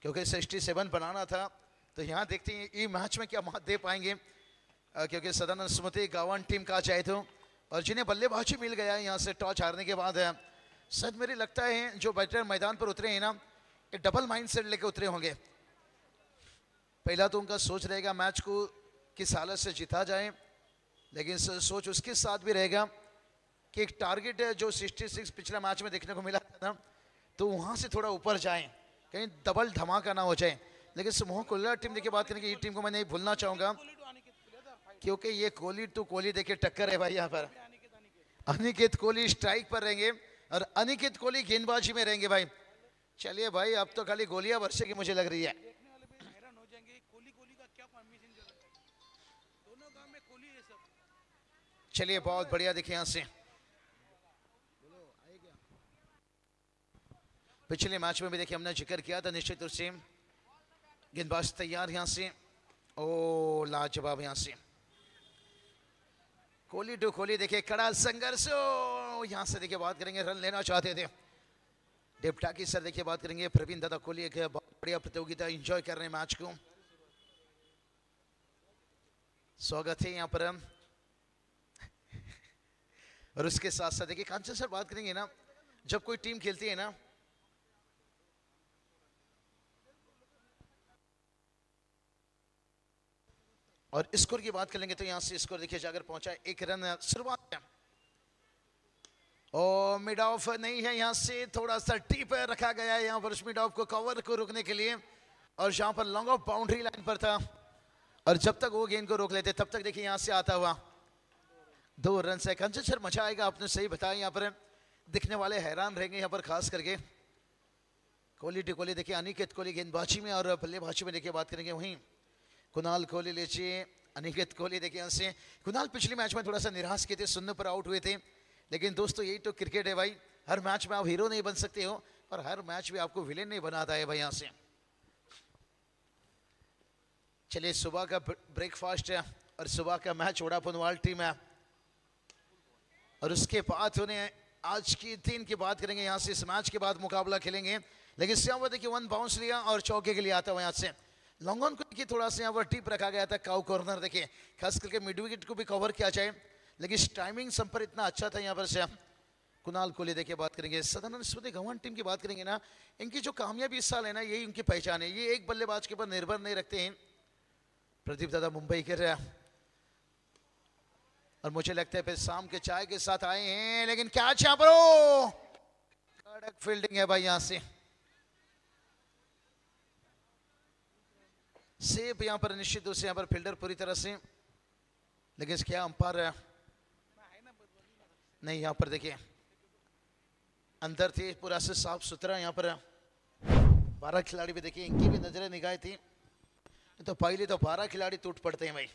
क्योंकि 67 बनाना था। तो यहाँ देखते हैं ये मैच में क्या मात दे पाएंगे, क्योंकि सदानंद स्मृति गावन टीम का चाहे तो, और जिन्हें बल्लेबाजी मिल गया यहाँ से टॉस हारने के बाद। सद मेरे लगता है जो बैटर मैदान पर उतरे हैं ना, ये डबल माइंड सेट लेके उतरे होंगे। पहला तो उनका सोच रहेगा मैच को किस हालत से जीता जाए, लेकिन सोच उसके साथ भी रहेगा कि एक टारगेट है जो 66 पिछला मैच में देखने को मिला था ना, तो वहाँ से थोड़ा ऊपर जाएं, कहीं डबल धमाका ना हो जाए। लेकिन समूह कोहली टीम देखिए बात करेंगे, ये टीम को मैं नहीं भूलना चाहूँगा, क्योंकि ये कोहली टू कोहली देखिए टक्कर है भाई। यहाँ पर अनिकेत कोहली स्ट्राइक पर रहेंगे और अनिकेत कोहली गेंदबाजी में रहेंगे भाई। चलिए भाई, अब तो खाली गोलियां बरसेगी मुझे लग रही है। चलिए बहुत बढ़िया, देखिए यहाँ से पिछले मैच में भी देखिए हमने जिक्र किया था, निश्चित रूप से गेंदबाज तैयार यहाँ से। ओ लाजवाब, यहाँ से कोहली टू कोहली देखिए कड़ा संघर्ष। यहाँ से देखिए बात करेंगे, रन लेना चाहते थे डेप्टा की सर। देखिए बात करेंगे प्रवीण दादा कोहली, एक बहुत बढ़िया प्रतियोगिता एंजॉय कर रहे हैं मैच को। स्वागत है यहाँ पर। और उसके साथ साथ देखिए कांचन सर बात करेंगे ना, जब कोई टीम खेलती है ना, और स्कोर की बात करेंगे तो यहाँ से स्कोर देखिए जाकर पहुंचा है 1 रन शुरुआत। और मिड ऑफ नहीं है, यहाँ से थोड़ा सा टीप रखा गया है यहाँ पर मिड ऑफ को कवर को रोकने के लिए, और जहाँ पर लॉन्ग ऑफ बाउंड्री लाइन पर था, और जब तक वो गेंद को रोक लेते तब तक देखिए यहाँ से आता हुआ 2 रन से। कंचन सर मजा आएगा, आपने सही बताया, यहाँ पर दिखने वाले हैरान रहेंगे यहाँ पर खास करके। कोहली टू कोहली देखिए अनिकेत कोहली गेंदबाजी में और बल्लेबाजी में देखिए बात करेंगे। वहीं कुणाल कोहली लीजिए, अनिकेत कोहली देखिए यहाँ से। कुणाल पिछले मैच में थोड़ा सा निराश किए थे, 0 पर आउट हुए थे, लेकिन दोस्तों यही तो क्रिकेट है भाई, हर मैच में आप हीरो नहीं बन सकते हो और हर मैच में आपको विलेन नहीं बनाता है भाई। यहाँ से चलिए सुबह का ब्रेकफास्ट है और सुबह का मैच वोडाफोन वर्ल्ड टीम है, और उसके बाद उन्हें आज की दिन की बात करेंगे। यहाँ से इस मैच के बाद मुकाबला खेलेंगे, लेकिन श्याम देखिए 1 बाउंस लिया और चौके के लिए आता हुआ यहाँ से। लॉन्ग ऑन को देखिए थोड़ा सा यहाँ पर टीप रखा गया था, काउ कॉर्नर देखिए, खास करके मिड विकेट को भी कवर किया जाए, लेकिन टाइमिंग संपर इतना अच्छा था यहाँ पर से। कुणाल कोहली देखिए बात करेंगे। सदानंद स्मृति गवान टीम की बात करेंगे ना, इनकी जो कामयाबी इस साल है ना, यही उनकी पहचान है, ये एक बल्लेबाज के ऊपर निर्भर नहीं रखते हैं। प्रदीप दादा मुंबई के रहे, और मुझे लगता है फिर शाम के चाय के साथ आए हैं, लेकिन क्या यहाँ पर कड़क फील्डिंग है भाई। यहाँ से सेफ यहाँ पर निश्चित रूप से यहाँ पर फील्डर पूरी तरह से, लेकिन क्या अंपायर नहीं, यहाँ पर देखिए अंदर थे पूरा से साफ सुथरा। यहाँ पर 12 खिलाड़ी भी देखिए, इनकी भी नजरें निगाहें थी, तो पहले तो 12 खिलाड़ी टूट पड़ते हैं भाई।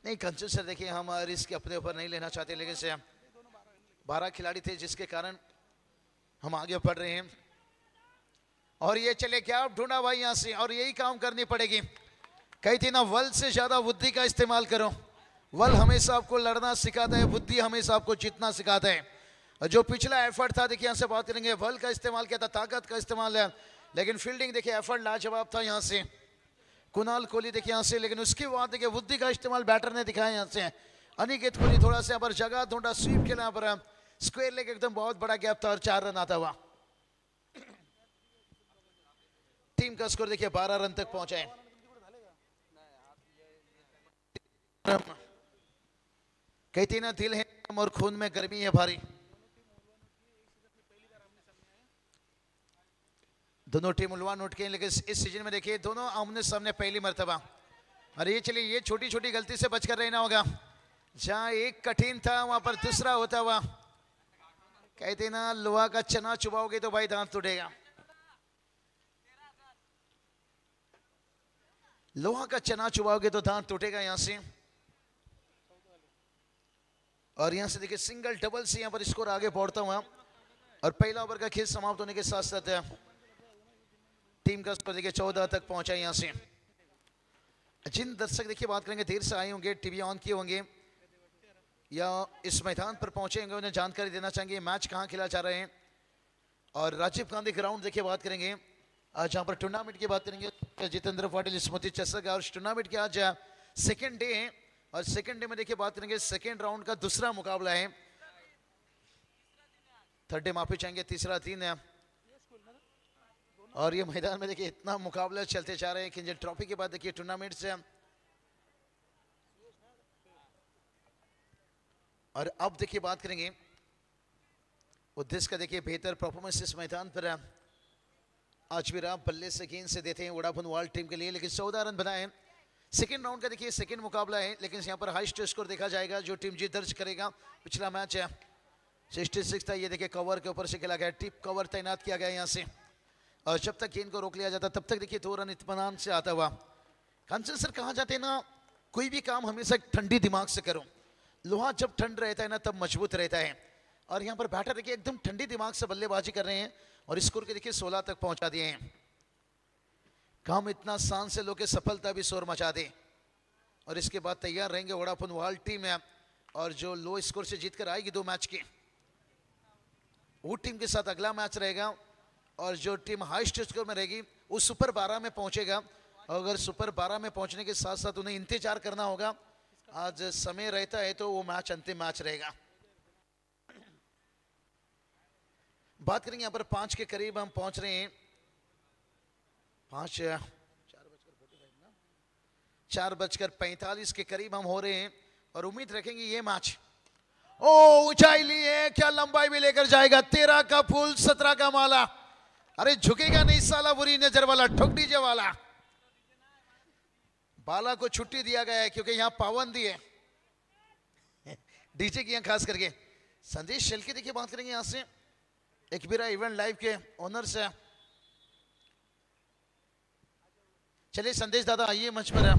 नहीं कंचन सर देखिए हम रिस्क अपने ऊपर नहीं लेना चाहते, लेकिन से 12 खिलाड़ी थे जिसके कारण हम आगे बढ़ रहे हैं। और ये चले क्या ढूंढा भाई यहाँ से, और यही काम करनी पड़ेगी। कही थी ना, बल से ज्यादा बुद्धि का इस्तेमाल करो। बल हमेशा आपको लड़ना सिखाता है, बुद्धि हमेशा आपको जीतना सिखाता है। और जो पिछला एफर्ट था देखिए, यहाँ से बात करेंगे, बल का इस्तेमाल किया था, ताकत का इस्तेमाल है, लेकिन फील्डिंग देखिए एफर्ट लाजवाब था यहाँ से कुणाल कोहली देखिए यहाँ से। लेकिन उसके बाद देखिए बुद्धि का इस्तेमाल बैटर ने दिखाया यहाँ से। अनिकेत कोहली थोड़ा सा यहाँ पर जगह ढूंढा, स्वीप खेला यहाँ पर, स्क्वायर लेग एकदम बहुत बड़ा गैप था और 4 रन आता हुआ। टीम का स्कोर देखिए 12 रन तक पहुंचा है। कहती ना दिल है और खून में गर्मी है भारी। दोनों टीम उलवान उठ के, लेकिन इस सीजन में देखिए दोनों आमने सामने पहली मर्तबा। अरे ये चलिए, ये छोटी छोटी गलती से बचकर रहना होगा। जहां एक कठिन था वहां पर दूसरा होता हुआ। कहते ना लोहा का चना चुबाओगे तो भाई दांत टूटेगा। लोहा का चना चुबाओगे तो दांत टूटेगा यहां से। और यहां से देखिए सिंगल डबल से यहां पर स्कोर आगे बढ़ता हुआ, और पहला ओवर का खेल समाप्त होने के साथ साथ टीम का स्कोर देखिए 14 तक पहुंचा यहां से। जिन दर्शक देखिए बात करेंगे देर से आए होंगे, टीवी ऑन किए होंगे या इस मैदान पर पहुंचे होंगे, उन्हें जानकारी देना चाहेंगे मैच कहां खेला जा रहे हैं और राजीव गांधी ग्राउंड देखिए बात करेंगे आज जहाँ पर टूर्नामेंट की बात करेंगे जितेंद्र पाटिल स्मृति चषक और टूर्नामेंट के आज सेकेंड डे है और सेकेंड डे में देखिए बात करेंगे सेकेंड राउंड का दूसरा मुकाबला है। थर्ड डे माफी चाहेंगे, तीसरा दिन है और ये मैदान में देखिए इतना मुकाबला चलते जा रहे हैं कि ट्रॉफी के बाद देखिए टूर्नामेंट से और अब देखिए बात करेंगे उद्देश्य का देखिए बेहतर परफॉर्मेंस इस मैदान पर आज भी रहा बल्ले से गेंद से देते हैं वोडाफोन वर्ल्ड टीम के लिए, लेकिन 14 रन बनाए। सेकंड राउंड का देखिए सेकंड मुकाबला है, लेकिन यहाँ पर हाईएस्ट स्कोर देखा जाएगा जो टीम जीत दर्ज करेगा। पिछला मैच है 66 था, ये देखिए कवर के ऊपर से खेला गया, टिप कवर तैनात किया गया यहाँ से और जब तक गेंद को रोक लिया जाता तब तक देखिए 2 रन इत्मीनान से आता हुआ। कांचन सर कहा जाते हैं ना, कोई भी काम हमेशा ठंडी दिमाग से करो, लोहा जब ठंड रहता है ना तब मजबूत रहता है और यहाँ पर बैटर देखिए एकदम ठंडी दिमाग से बल्लेबाजी कर रहे हैं और स्कोर के देखिए 16 तक पहुंचा दिए हैं। काम इतना शान से लोग सफलता भी शोर मचा दे और इसके बाद तैयार रहेंगे वोडाफोन वर्ल्ड टीम है और जो लो स्कोर से जीतकर आएगी 2 मैच के वो टीम के साथ अगला मैच रहेगा और जो टीम हाईएस्ट स्कोर में रहेगी वो सुपर 12 में पहुंचेगा। अगर सुपर 12 में पहुंचने के साथ साथ उन्हें इंतजार करना होगा, आज समय रहता है तो वो मैच अंतिम मैच रहेगा। बात करेंगे यहाँ पर 5 के करीब हम पहुंच रहे हैं, 4:45 के करीब हम हो रहे हैं और उम्मीद रखेंगे ये मैच ऊंचाई लिए क्या लंबाई भी लेकर जाएगा। 13 का फूल 17 का माला, अरे झुकेगा नहीं साला बुरी नजर वाला, ठोक डीजे वाला। बाला को छुट्टी दिया गया है क्योंकि यहाँ पाबंदी है डीजे की, यहाँ खास करके संदेश शेल्के देखिए बात करेंगे यहाँ से एकबीरा इवेंट लाइव के ओनर से। चलिए संदेश दादा आइए मंच पर।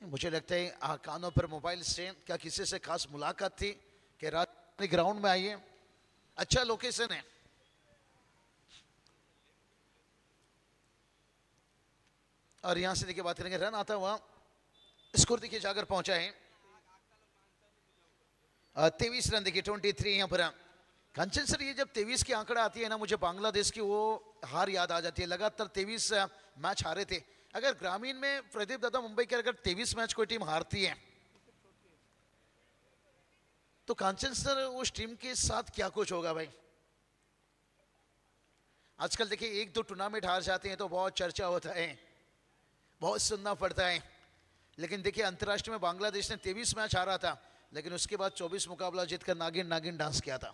मुझे लगता है कानों पर मोबाइल से क्या किसी से खास मुलाकात थी कि रात ग्राउंड में आइए, अच्छा लोकेशन है। और यहां से देखिए बात करेंगे रन आता हुआ स्कोर देखिए जाकर पहुंचा है 23 रन देखिए 23 यहां पर। कंचन सर ये जब 23 की आंकड़ा आती है ना, मुझे बांग्लादेश की वो हार याद आ जाती है, लगातार 23 मैच हारे थे। अगर ग्रामीण में प्रदीप दादा मुंबई के अगर 23 मैच कोई टीम हारती है तो कांचन सर उस टीम के साथ क्या कुछ होगा भाई। आजकल देखिए 1-2 टूर्नामेंट हार जाते हैं तो बहुत चर्चा होता है, बहुत सुनना पड़ता है, लेकिन देखिए अंतर्राष्ट्रीय में बांग्लादेश ने 23 मैच हारा था लेकिन उसके बाद 24 मुकाबला जीतकर नागिन नागिन डांस किया था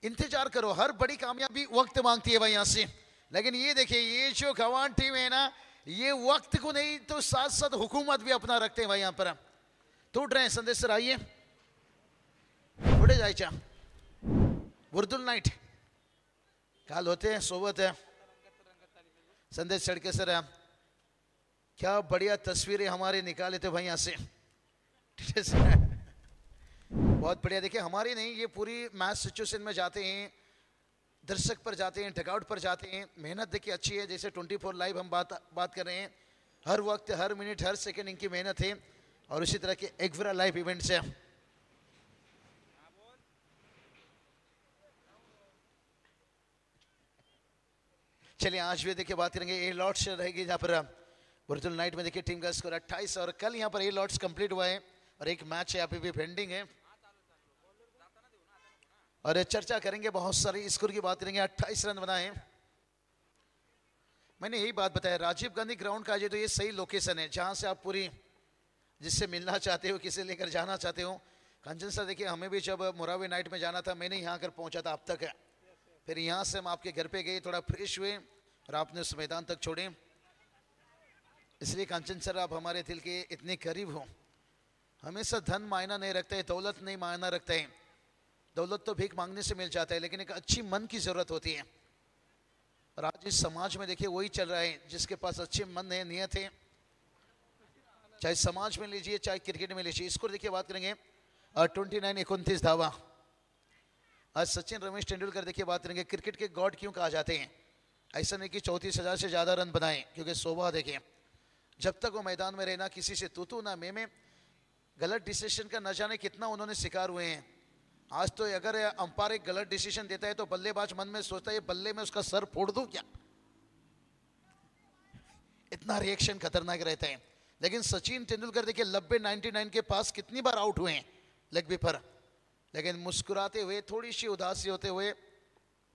इंतजार करो, हर बड़ी कामयाबी वक्त मांगती है भाई यहां से। लेकिन ये देखिए ये जो गवान टीम है ना, ये वक्त को नहीं तो साथ साथ हुकूमत भी अपना रखते हैं भाई। यहां पर टूट रहे हैं संदेश सर, आइए पुढे जायच्या बुर्दुल नाइट काल होते हैं सोबत है संदेश शेळके सर, क्या बढ़िया तस्वीरें हमारे निकाले थे भाई यहां से बहुत बढ़िया। देखिए हमारी नहीं, ये पूरी मैच सिचुएशन में जाते हैं, दर्शक पर जाते हैं, डगआउट पर जाते हैं, मेहनत देखिए अच्छी है। जैसे 24 लाइव हम बात कर रहे हैं, हर वक्त हर मिनट हर सेकंड इनकी मेहनत है और इसी तरह के एकबीरा लाइव इवेंट से चलिए आज भी देखिए बात करेंगे ए लॉट्स रहेगी जहाँ पर बुर्दुल नाइट में देखिए टीम का स्कोर 28 और कल यहाँ पर ए लॉट्स कंप्लीट हुआ है और एक मैच है अभी भी पेंडिंग है और चर्चा करेंगे बहुत सारी स्कोर की बात करेंगे। 28 रन बनाए, मैंने यही बात बताया राजीव गांधी ग्राउंड का जो तो ये सही लोकेशन है जहां से आप पूरी जिससे मिलना चाहते हो, किसे लेकर जाना चाहते हो। कंचन सर देखिए हमें भी जब मुरावी नाइट में जाना था मैंने यहाँ आकर पहुंचा था, अब तक है, फिर यहाँ से हम आपके घर पे गए, थोड़ा फ्रेश हुए और आपने उस मैदान तक छोड़े। इसलिए कंचन सर आप हमारे दिल के इतने करीब हो। हमेशा धन मायना नहीं रखता है, दौलत नहीं मायना रखता है, दौलत तो भीख मांगने से मिल जाता है, लेकिन एक अच्छी मन की जरूरत होती है। और आज इस समाज में देखिए वही चल रहा है, जिसके पास अच्छे मन है, नियत है, चाहे समाज में लीजिए चाहे क्रिकेट में लीजिए। स्कोर देखिए बात करेंगे 29-29 धावा। आज सचिन रमेश तेंदुलकर देखिए बात करेंगे क्रिकेट के गॉड क्यों कहा जाते हैं। ऐसा नहीं कि 34,000 से ज्यादा रन बनाए, क्योंकि शोभा देखिए जब तक वो मैदान में रहना किसी से तू ना मैं, गलत डिसीजन का न जाने कितना उन्होंने शिकार हुए हैं। आज तो अगर अंपायर एक गलत डिसीजन देता है तो बल्लेबाज मन में सोचता है बल्ले में उसका सर फोड़ दूं क्या, इतना रिएक्शन खतरनाक रहता है। लेकिन सचिन तेंदुलकर देखिए 99 के पास कितनी बार आउट हुए हैं लेग बी पर, लेकिन मुस्कुराते हुए थोड़ी सी उदासी होते हुए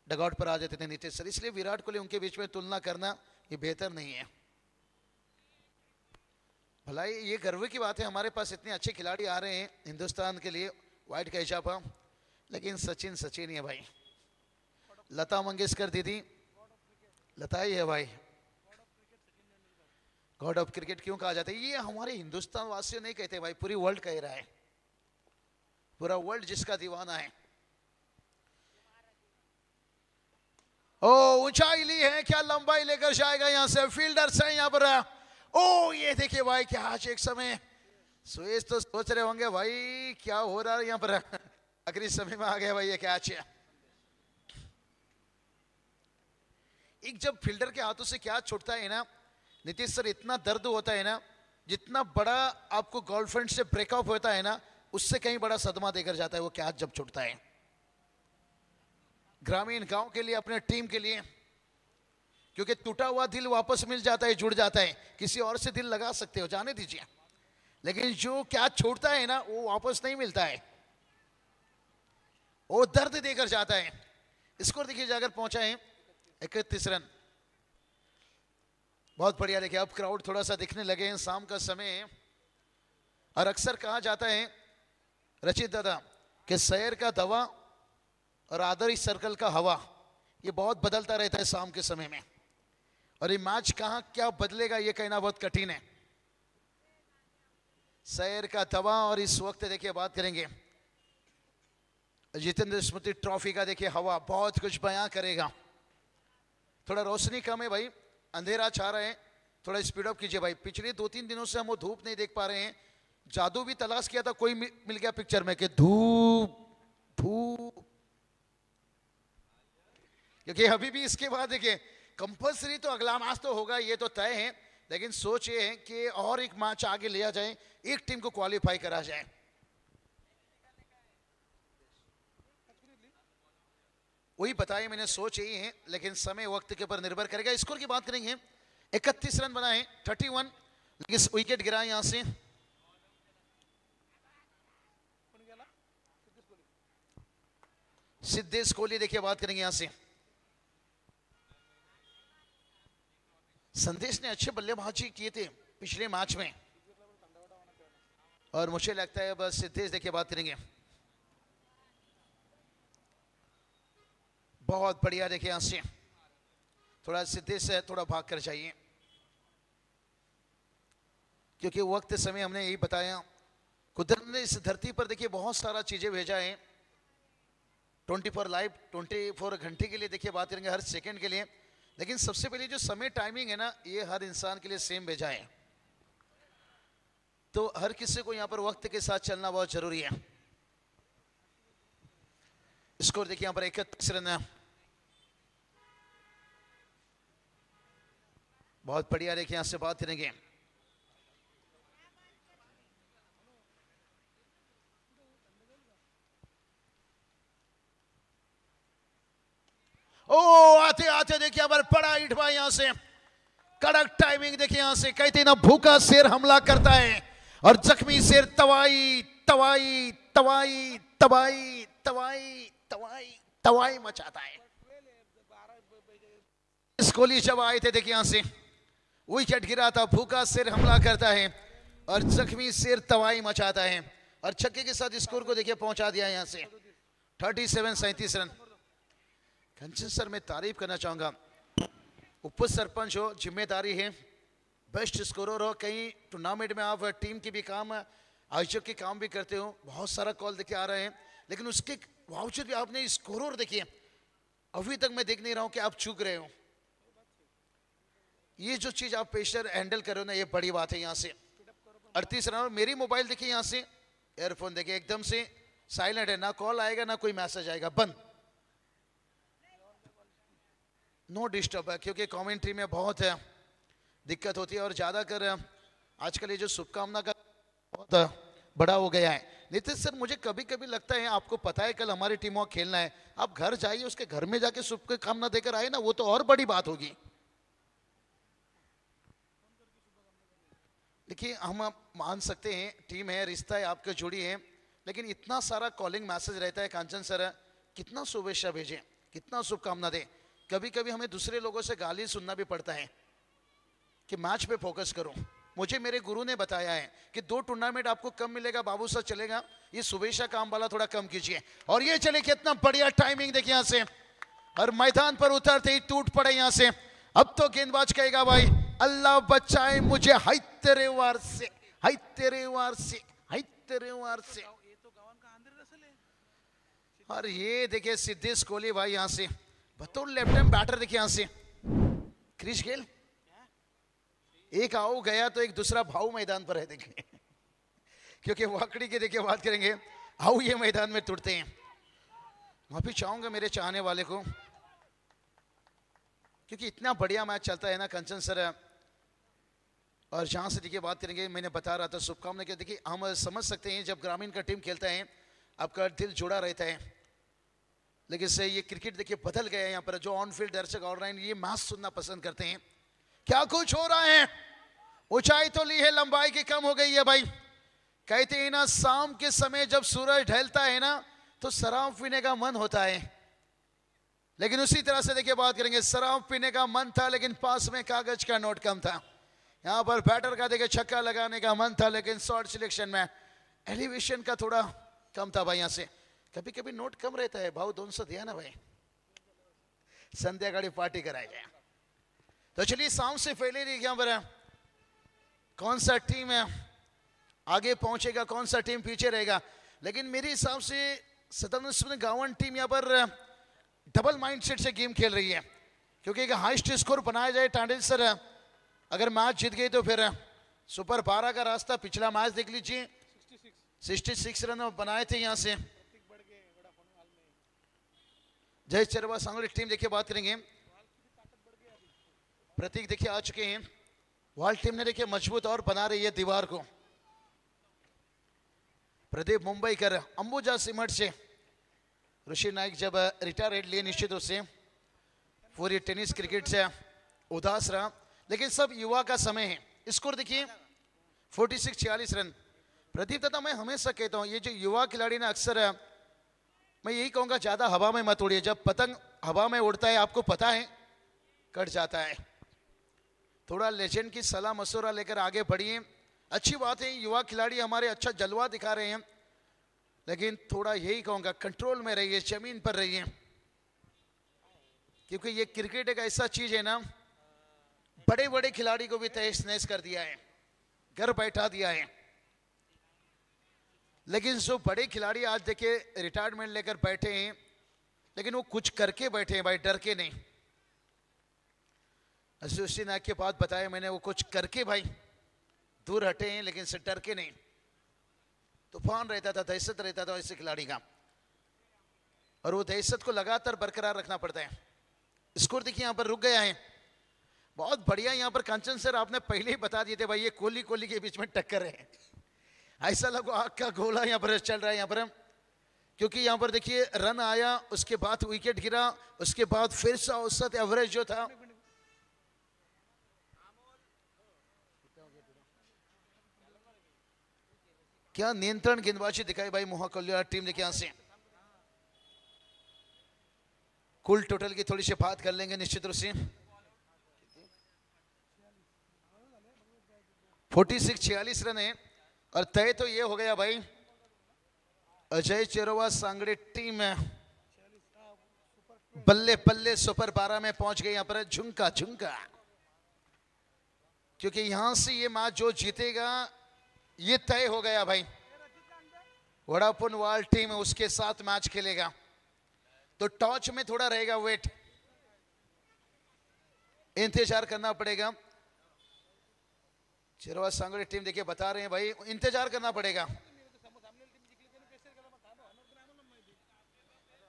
डगआउट पर आ जाते थे नीतीश सर। इसलिए विराट कोहली उनके बीच में तुलना करना ये बेहतर नहीं है। भला ये गर्व की बात है हमारे पास इतने अच्छे खिलाड़ी आ रहे हैं हिंदुस्तान के लिए वाइट कैचा पर, लेकिन सचिन सचिन ही है भाई। लता मंगेशकर दीदी लता ही है भाई, गॉड ऑफ क्रिकेट क्यों कहा जाता है? ये हमारे हिंदुस्तान वासियों नहीं कहते भाई, पूरी वर्ल्ड कह रहा है, पूरा वर्ल्ड जिसका दीवाना है। ओ ऊंचाई ली है, क्या लंबाई लेकर जाएगा यहां से, फील्डर्स है यहां पर। ओ ये देखिए भाई क्या आज एक समय सुरेश तो सोच रहे होंगे भाई क्या हो रहा है यहां पर, आखिरी समय में आ गया भाई ये कैच है। एक जब फील्डर के हाथों से क्या छूटता है ना नीतीश सर, इतना दर्द होता है ना, जितना बड़ा आपको गर्लफ्रेंड से ब्रेकअप होता है ना उससे कहीं बड़ा सदमा देकर जाता है वो कैच जब छूटता है। ग्रामीण गांव के लिए, अपने टीम के लिए, क्योंकि टूटा हुआ दिल वापस मिल जाता है, जुड़ जाता है, किसी और से दिल लगा सकते हो जाने दीजिए, लेकिन जो कैच छोड़ता है ना वो वापस नहीं मिलता है, वो दर्द देकर जाता है। स्कोर देखिए जाकर पहुंचा है 31 रन, बहुत बढ़िया। देखिए अब क्राउड थोड़ा सा दिखने लगे हैं, शाम का समय है और अक्सर कहा जाता है रचित दादा कि शहर का दवा और आदर्श सर्कल का हवा ये बहुत बदलता रहता है शाम के समय में, और ये मैच कहां क्या बदलेगा ये कहना बहुत कठिन है। शहर का दवा और इस वक्त देखिए बात करेंगे जितेंद्र स्मृति ट्रॉफी का, देखिए हवा बहुत कुछ बयां करेगा। थोड़ा रोशनी कम है भाई, अंधेरा छा रहा है, थोड़ा स्पीड अप कीजिए भाई। पिछले 2-3 दिनों से हम वो धूप नहीं देख पा रहे हैं, जादू भी तलाश किया था कोई मिल गया पिक्चर में कि धूप धूप, क्योंकि अभी भी इसके बाद देखिए कंपल्सरी तो अगला मैच तो होगा ये तो तय है, लेकिन सोच ये है कि और एक मैच आगे लिया जाए, एक टीम को क्वालिफाई करा जाए। वही बताया मैंने, सोच यही है, लेकिन समय वक्त के ऊपर निर्भर करेगा। स्कोर की बात करेंगे 31 रन बनाए 31, लेकिन विकेट गिरा यहां से सिद्धेश कोहली। देखिए बात करेंगे यहां से संदेश ने अच्छे बल्लेबाजी किए थे पिछले मैच में, और मुझे लगता है बस सिद्धेश देखिए बात करेंगे बहुत बढ़िया। देखिए यहां से थोड़ा सिद्धेश से थोड़ा भाग कर चाहिए, क्योंकि वक्त समय हमने यही बताया कुदरत ने इस धरती पर देखिए बहुत सारा चीजें भेजा है 24 लाइव 24 घंटे के लिए, देखिए बात करेंगे हर सेकंड के लिए, लेकिन सबसे पहले जो समय टाइमिंग है ना ये हर इंसान के लिए सेम भेजा है, तो हर किसी को यहां पर वक्त के साथ चलना बहुत जरूरी है। स्कोर देखिए यहां पर 31 रन, बहुत बढ़िया। देखिए यहां से बात करेंगे ओ आते आते देखिए पर बड़ा हिट भाई यहां से, कड़क टाइमिंग। देखिए यहां से कहते ना भूखा शेर हमला करता है और जख्मी शेर तवाई तवाई तवाई तवाई तवाई तवाई तवाई मचाता है। कोहली जब आए थे देखिए यहां से विकेट गिरा था, भूखा शेर हमला करता है और जख्मी शेर तवाई मचाता है, और छक्के के साथ स्कोर को देखिए पहुंचा दिया यहां से 37 रन। कंचन सर मैं तारीफ करना चाहूंगा, उप सरपंच हो, जिम्मेदारी है, बेस्ट स्कोरर हो, कहीं टूर्नामेंट में आप टीम की भी काम, आयोजक के काम भी करते हो, बहुत सारा कॉल देखिए आ रहे हैं, लेकिन उसके बावजूद भी आपने स्कोरर देखिए अभी तक मैं देख नहीं रहा हूं कि आप चूक रहे हो। ये जो चीज आप प्रेशर हैंडल करो ना ये बड़ी बात है। यहां से 38 रन, मेरी मोबाइल देखिए यहां से एयरफोन देखिए एकदम से साइलेंट है, ना कॉल आएगा ना कोई मैसेज आएगा, बंद, नो डिस्टर्ब है, क्योंकि कमेंट्री में बहुत है दिक्कत होती है, और ज्यादा कर आजकल ये जो शुभकामना का बहुत बड़ा हो गया है। नीतीश सर, मुझे कभी कभी लगता है, आपको पता है कल हमारी टीम को खेलना है, आप घर जाइए, उसके घर में जाके शुभकामना देकर आए ना, वो तो और बड़ी बात होगी। देखिए, हम मान सकते हैं टीम है, रिश्ता है, आपके जुड़ी है, लेकिन इतना सारा कॉलिंग मैसेज रहता है कांचन सर, कितना शुभेच्छा भेजें, कितना शुभकामना दें। कभी कभी हमें दूसरे लोगों से गाली सुनना भी पड़ता है कि मैच पे फोकस करो। मुझे मेरे गुरु ने बताया है कि 2 टूर्नामेंट आपको कम मिलेगा, बाबू सर चलेगा, ये शुभेच्छा काम वाला थोड़ा कम कीजिए। और ये चले, कितना बढ़िया टाइमिंग देखिए यहाँ से, और मैदान पर उतरते ही टूट पड़े यहाँ से। अब तो गेंदबाज कहेगा भाई अल्लाह बचाए मुझे, हाय तेरे वार से, हाय तेरे वार से, हाय तेरे वार से। और ये देखिए सिद्धेश कोहली भाई यहाँ से बतौर लेफ्ट हैंड बैटर, देखिए यहाँ से क्रिश गेल, एक आओ गया तो एक दूसरा भाव मैदान पर है देखिए, क्योंकि वाकड़ी के देखिए बात करेंगे, आओ ये मैदान में टूटते हैं। माफी चाहूंगा मेरे चाहने वाले को, क्योंकि इतना बढ़िया मैच चलता है ना कंचन सर। और जहां से देखिए बात करेंगे, मैंने बता रहा था शुभकामना के, देखिए हम समझ सकते हैं जब ग्रामीण का टीम खेलता है आपका दिल जुड़ा रहता है, लेकिन से ये क्रिकेट देखिए बदल गया है। यहाँ पर जो ऑन फील्ड दर्शक ऑनलाइन ये मैच सुनना पसंद करते हैं। क्या कुछ हो रहा है, ऊंचाई तो ली है, लंबाई की कम हो गई है भाई। कहते हैं ना, शाम के समय जब सूरज ढलता है ना तो शराब पीने का मन होता है, लेकिन उसी तरह से देखिए बात करेंगे, शराब पीने का मन था लेकिन पास में कागज का नोट कम था। यहाँ पर बैटर का देखिए छक्का लगाने का मन था, लेकिन शॉट सिलेक्शन में एलिवेशन का थोड़ा कम था भाई। यहाँ से कभी कभी नोट कम रहता है, भाव 200 दिया ना भाई, संध्याकाळी पार्टी कराई जाए। तो चलिए, शाम से पहले यहाँ पर कौन सा टीम है आगे पहुंचेगा, कौन सा टीम पीछे रहेगा, लेकिन मेरे हिसाब से सदन गावन टीम यहाँ पर डबल माइंडसेट से गेम खेल रही है, क्योंकि एक हाईएस्ट स्कोर बनाया जाए टांडेल सर, अगर मैच जीत गई तो फिर सुपर 12 का रास्ता। पिछला मैच देख लीजिए, 66 रन बनाए थे यहाँ से। जय चरवा सांगली टीम देखिए बात करेंगे, प्रतीक देखिए आ चुके हैं। वाल टीम ने देखिए मजबूत और बना रही है दीवार को। प्रदीप मुंबई कर अंबुजा सिमट से ऋषि नाइक जब रिटायर्ड लिए, निश्चित रूप से पूरी टेनिस क्रिकेट से उदास रहा, लेकिन सब युवा का समय है। स्कोर देखिए 46-46 रन। प्रदीप दादा, मैं हमेशा कहता हूं ये जो युवा खिलाड़ी ना, अक्सर मैं यही कहूंगा ज्यादा हवा में मत उड़िए। जब पतंग हवा में उड़ता है आपको पता है कट जाता है। थोड़ा लेजेंड की सलाह मशवरा लेकर आगे बढ़िए। अच्छी बात है युवा खिलाड़ी हमारे अच्छा जलवा दिखा रहे हैं, लेकिन थोड़ा यही कहूंगा कंट्रोल में रहिए, जमीन पर रहिए, क्योंकि ये क्रिकेट एक ऐसा चीज है ना, बड़े बड़े खिलाड़ी को भी तहस नहस कर दिया है, घर बैठा दिया है। लेकिन जो बड़े खिलाड़ी आज देखिए रिटायरमेंट लेकर बैठे हैं, लेकिन वो कुछ करके बैठे हैं भाई, डर के नहीं। एसोसिएशन नायक के बात बताया मैंने, वो कुछ करके भाई दूर हटे हैं, लेकिन से डर के नहीं। तूफान रहता था, दहशत रहता था ऐसे खिलाड़ी का, और वो दहशत को लगातार बरकरार रखना पड़ता है। स्कोर देखिए यहाँ पर रुक गया है, बहुत बढ़िया। यहाँ पर कांचन सर आपने पहले ही बता दिए थे भाई, ये कोहली कोहली के बीच में टक्कर है। ऐसा लगा आग का गोला यहाँ पर चल रहा है यहाँ पर, क्योंकि यहाँ पर देखिए रन आया, उसके बाद विकेट गिरा, उसके बाद फिर से औसत एवरेज जो था क्या नियंत्रण गेंदबाजी दिखाई भाई मोहाकल्या टीम ने। यहां से कुल टोटल की थोड़ी सी बात कर लेंगे निश्चित रूप से। 46-46 रन है, और तय तो ये हो गया भाई, अजय चेरोवा सांगड़े टीम बल्ले बल्ले सुपर 12 में पहुंच गई। यहां पर झुमका झुमका, क्योंकि यहां से ये मैच जो जीतेगा ये तय हो गया भाई। वोडाफोन वर्ल्ड टीम उसके साथ मैच खेलेगा, तो टॉच में थोड़ा रहेगा वेट, इंतजार करना पड़ेगा। चिरवा सांगड़ी टीम देखिए बता रहे हैं भाई, इंतजार करना पड़ेगा।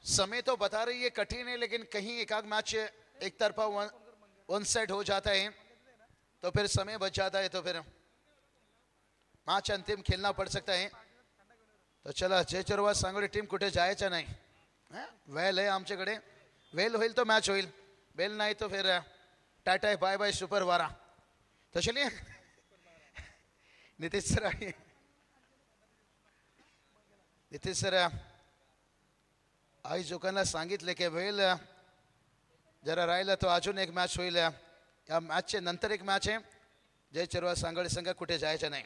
समय तो बता रही है कठिन है, लेकिन कहीं एक आध मैच एक तरफा वन साइड हो जाता है तो फिर समय बच जाता है, तो फिर मैच अंतिम खेलना पड़ सकता है। तर चला जय चोरवा सांगोली टीम कुठे जायचं नाही. वेल आहे आमच्याकडे. वेल होईल तो मॅच होईल. वेल नाही तो फिर टाटा बाय बाय सुपर वारा. तो चलिए नितीश सर आहे. नितीश सर आई जोकांना सांगितले की वेल जरा राहिला तो अजून एक मॅच होईल. या मॅचचे नंतर एक मॅच आहे. जय चोरवा सांगोली संघ कुठे जायचं नाही.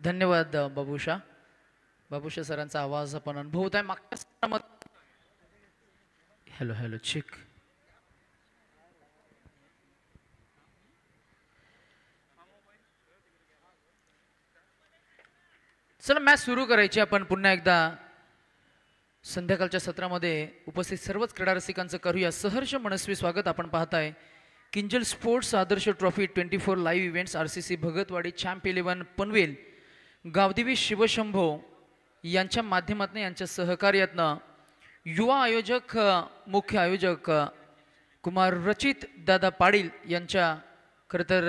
धन्यवाद बाबूशा. बाबूशा सरांचा आवाज आपण अनुभवत आहे. मागच्या हॅलो हॅलो चिक. चला मॅच सुरू करायची. आपण पुन्हा एकदा संध्याकाळच्या सत्रामध्ये उपस्थित सर्वच क्रीडा रसिकांचं करूया सहर्ष मनस्वी स्वागत. आपण पाहताय Kinjal sports Adarsh trophy 24 live events RCC Bhagatwadi champ 11 Panvel Gavdevi Shivshambho यांच्या माध्यमातून यांच्या सहकार्यातनं युवा आयोजक मुख्य आयोजक कुमार रचित दादा पाटील यांच्या खरं तर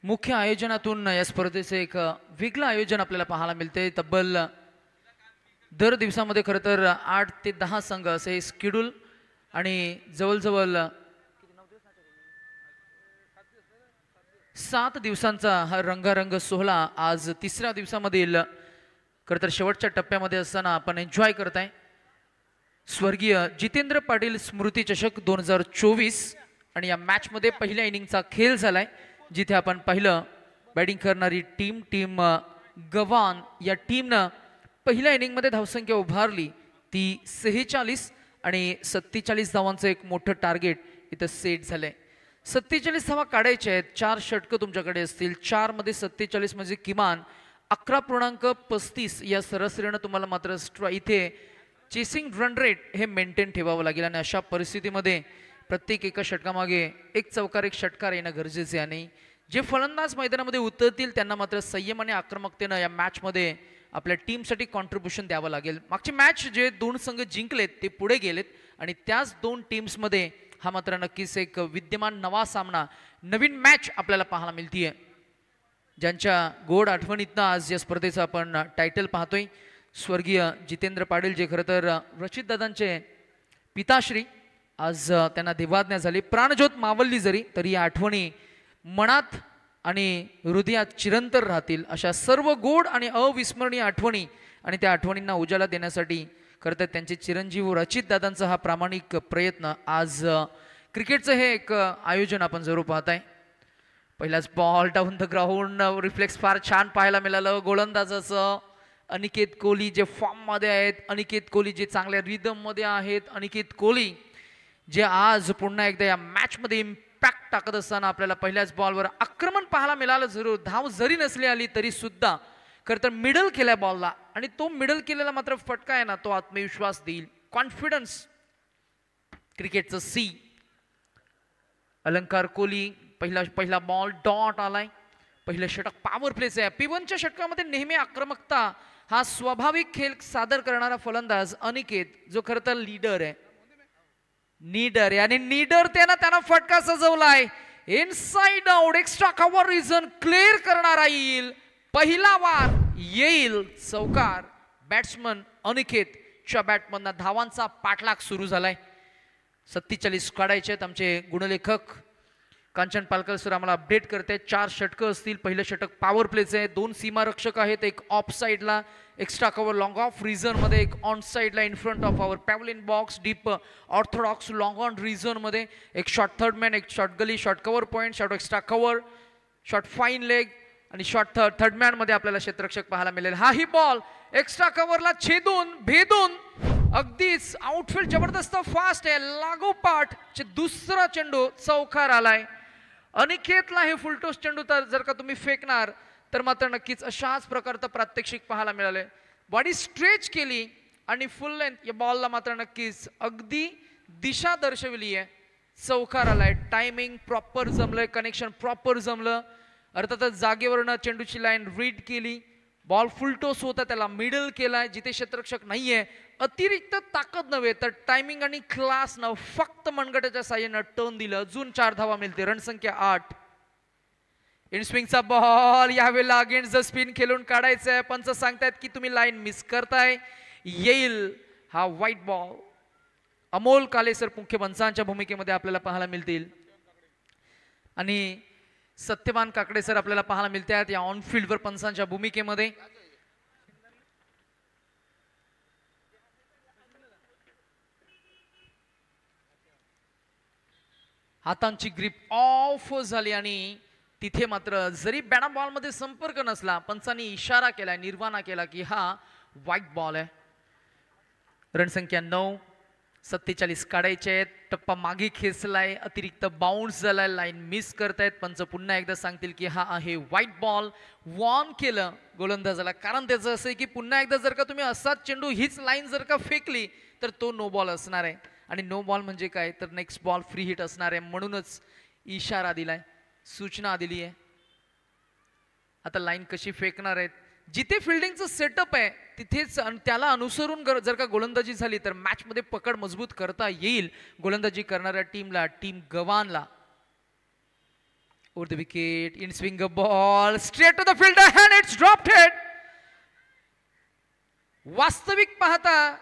मुख्य आयोजनातून या स्पर्धेचे एक वेगळं आयोजन आपल्याला पाहायला मिळते. तब्बल दर दिवसामध्ये खरं तर 8 ते 10 संघ असे स्केड्यूल आणि जवळजवळ 7 दिवसांचा हा रंगारंग सोहळा आज तिसऱ्या दिवसामधील खरं तर शेवटच्या टप्प्यामध्ये असताना आपण एन्जॉय करताय. स्वर्गीय जितेंद्र पाटील स्मृती चषक 2024 आणि या मॅचमध्ये पहिल्या इनिंगचा खेळ झालाय जिथे आपण पाहिलं बॅटिंग करणारी टीम गव्हाण या टीमनं पहिल्या इनिंगमध्ये धावसंख्या उभारली ती 46 आणि 47 धावांचं एक मोठं टार्गेट इथं सेट झालंय. 47 धावा काढायच्या आहेत. 4 षटकं तुमच्याकडे असतील. 4 मध्ये 47 म्हणजे किमान 11.35 या सरासरीनं तुम्हाला मात्र इथे चेसिंग रन रेट हे मेंटेन ठेवावं लागेल. आणि अशा परिस्थितीमध्ये प्रत्येक एका षटकामागे एक चौकार एक षटकार येणं गरजेचे आहे. आणि जे फलंदाज मैदानामध्ये उतरतील त्यांना मात्र संयम आणि आक्रमकतेनं या मॅचमध्ये आपल्या टीमसाठी कॉन्ट्रीब्युशन द्यावं लागेल. मागची मॅच जे 2 संघ जिंकलेत ते पुढे गेलेत आणि त्याच 2 टीम्समध्ये हा मात्र नक्कीच एक विद्यमान नवा सामना नवीन मॅच आपल्याला पाहायला मिळतीये. ज्यांच्या गोड आठवणीतनं आज या स्पर्धेचं आपण टायटल पाहतोय स्वर्गीय जितेंद्र पाटील जे खरं तर रचित दादांचे पिताश्री. आज त्यांना देवाज्ञा झाली. प्राणज्योत मावळली जरी तरी या आठवणी मनात आणि हृदयात चिरंतर राहतील. अशा सर्व गोड आणि अविस्मरणीय आठवणी आणि त्या आठवणींना उजाला देण्यासाठी खरं तर त्यांचे चिरंजीव रचित दादांचा हा प्रामाणिक प्रयत्न. आज क्रिकेटचं हे एक आयोजन आपण जरूर पाहताय. पहिलाच ball down the ground reflex फार छान पाहायला मिळालं. गोलंदाजाचं अनिकेत कोहली जे फॉर्ममध्ये आहेत. अनिकेत कोहली जे चांगल्या रिदममध्ये आहेत. अनिकेत कोहली जे आज पुन्हा एकदा या मॅचमध्ये इम्पॅक्ट टाकत असताना आपल्याला पहिल्याच बॉलवर आक्रमण पाहायला मिळालं. जरूर धाव जरी नसली आली तरी सुद्धा खरं तर मिडल केल्या बॉलला आणि तो मिडल केलेला मात्र फटका आहे ना तो आत्मविश्वास देईल. कॉन्फिडन्स क्रिकेटचं सी. अलंकार कोहली पहिला बॉल डॉट आलाय. पहिलं षटक पॉवर प्लेच आहे. P1च्या षटकामध्ये नेहमी आक्रमकता हा स्वाभाविक खेळ सादर करणारा फलंदाज अनिकेत जो खरं तर लीडर आहे. नीडर आहे आणि नीडर त्यानं फटका सजवलाय. Inside out extra cover region clear करणारा येईल. पहिला वार येईल चौकार. बॅट्समन अनिकेतच्या बॅटमधनं धावांचा पाठलाग सुरू झालाय. 47 काढायचे आहेत. आमचे गुणलेखक कांचन पालकर सर आम्हाला अपडेट करते. 4 षटकं असतील. पहिलं षटक पॉवर प्लेचं आहे. 2 सीमारक्षक आहेत. एक ऑफ साइडला extra cover long off region मध्ये. एक ऑन साइडला in front of our pavilion box deep orthodox long on region मध्ये. एक शॉर्ट थर्ड मॅन. एक short gully. Short cover point. Short extra cover. Short fine leg आणि short third man मध्ये आपल्याला क्षेत्ररक्षक पाहायला मिळेल. हाही बॉल एक्स्ट्रा कव्हरला छेदून भेदून अगदीच आउटफील्ड जबरदस्त फास्ट आहे. लागोपाठ दुसरा चेंडू चौकार आलाय. अनिकेतला हे फुलटोस चेंडू तर जर का तुम्ही फेकणार तर मात्र नक्कीच अशाच प्रकारचं प्रात्यक्षिक पाहायला मिळाले. बॉडी स्ट्रेच केली आणि फुल लेंथ या बॉलला मात्र नक्कीच अगदी दिशा दर्शवली आहे. चौकार आलाय, टायमिंग प्रॉपर जमलंय, कनेक्शन प्रॉपर जमलं. अर्थातच जागेवरनं चेंडूची लाईन रीड केली, बॉल फुल टोस होता, त्याला मिडल केलाय जिथे क्षेत्ररक्षक नाहीये. अतिरिक्त ताकद नव्हे तर टायमिंग आणि क्लास न फक्त मनगटाच्या साह्यानं टर्न दिलं. अजून 4 धावा मिळते, रणसंख्या 8. इन स्विंगचा बॉल यावेळेला अगेन्स्ट द स्पिन खेळून काढायचा आहे. पंच सांगतायत की तुम्ही लाईन मिस करताय, येईल हा व्हाईट बॉल. अमोल कालेसर मुख्य पंचांच्या भूमिकेमध्ये आपल्याला पाहायला मिळतील आणि सत्यवान काकडे सर आपल्याला पाहायला मिळतात या ऑन फील्डवर पंचांच्या भूमिकेमध्ये. हातांची ग्रीप ऑफ झाली आणि तिथे मात्र जरी बॅट बॉल मध्ये संपर्क नसला, पंचांनी इशारा केलाय, निर्वाणा केला की हा व्हाईट बॉल आहे. रणसंख्या 9, 47 काढायचे आहेत. टप्पा मागे खेचलाय, अतिरिक्त बाउन्स झालाय, लाईन मिस करतायत. पंच पुन्हा एकदा सांगतील की हा आहे व्हाईट बॉल. वॉर्न केलं गोलंदाजाला, कारण त्याचं असं आहे की पुन्हा एकदा जर का तुम्ही असाच चेंडू हीच लाईन जर का फेकली तर तो नो बॉल असणार आहे. आणि नो बॉल म्हणजे काय तर नेक्स्ट बॉल फ्री हिट असणार आहे. म्हणूनच इशारा दिलाय, सूचना दिली आहे. आता लाईन कशी फेकणार आहेत, जिथे फिल्डिंगचं सेटअप आहे तिथेच त्याला अनुसरून जर का गोलंदाजी झाली तर मॅच मध्ये पकड मजबूत करता येईल गोलंदाजी करणाऱ्या टीमला, टीम गवानला. Over the wicket, in swing a ball straight to the fielder and it's dropped head. वास्तविक पाहता